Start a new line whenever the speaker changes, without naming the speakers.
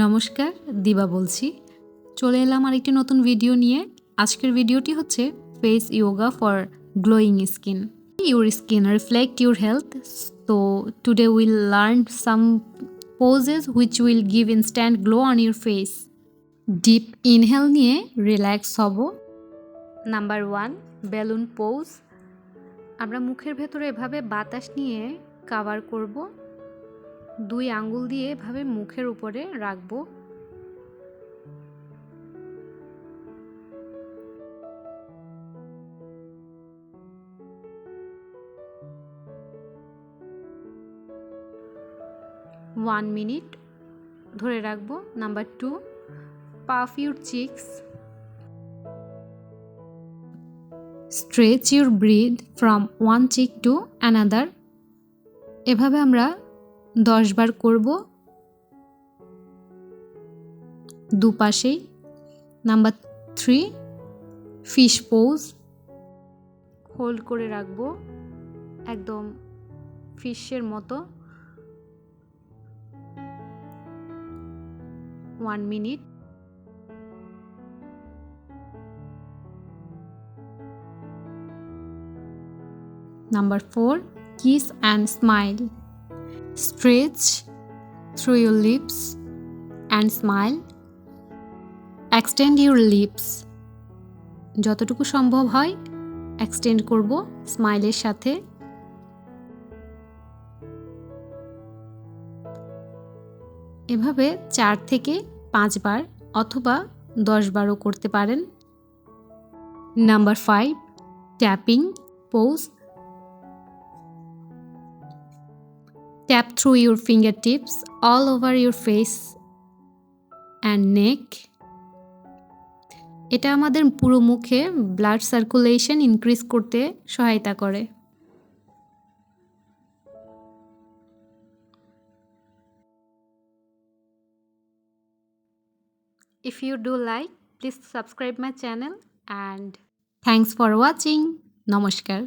নমস্কার, দিবা বলছি। চলে এলাম আরেকটি নতুন ভিডিও নিয়ে। আজকের ভিডিওটি হচ্ছে face yoga for glowing skin. Your skin reflect your health. So today we'll learn some poses which will give instant glow on your face. Deep inhale নিয়ে রিল্যাক্স হব। Number 1, balloon pose. আমরা মুখের ভেতরে এভাবে বাতাস নিয়ে কাভার করব। 2 আঙ্গুল দিয়ে এভাবে মুখের উপরে রাখবো। ওয়ান মিনিট ধরে রাখবো। Number 2, puff your cheeks. Stretch your breath from one cheek to another. এভাবে আমরা 10 বার করব দুপাশেই। Number 3, fish pose. হোল্ড করে রাখবো একদম ফিশের মতো 1 minute. Number 4, kiss and smile. Stretch through your lips and smile. Extend your lips. যতটুকু সম্ভব হয় এক্সটেন্ড করব স্মাইলের সাথে। এভাবে 4 থেকে 5 বার অথবা 10 বারও করতে পারেন। Number 5, tapping pose. Tap through your fingertips all over your face and neck. এটা আমাদের পুরো মুখে ব্লাড সার্কুলেশন ইনক্রিজ করতে সহায়তা করে। If you do like, please subscribe my channel and thanks for watching. নমস্কার।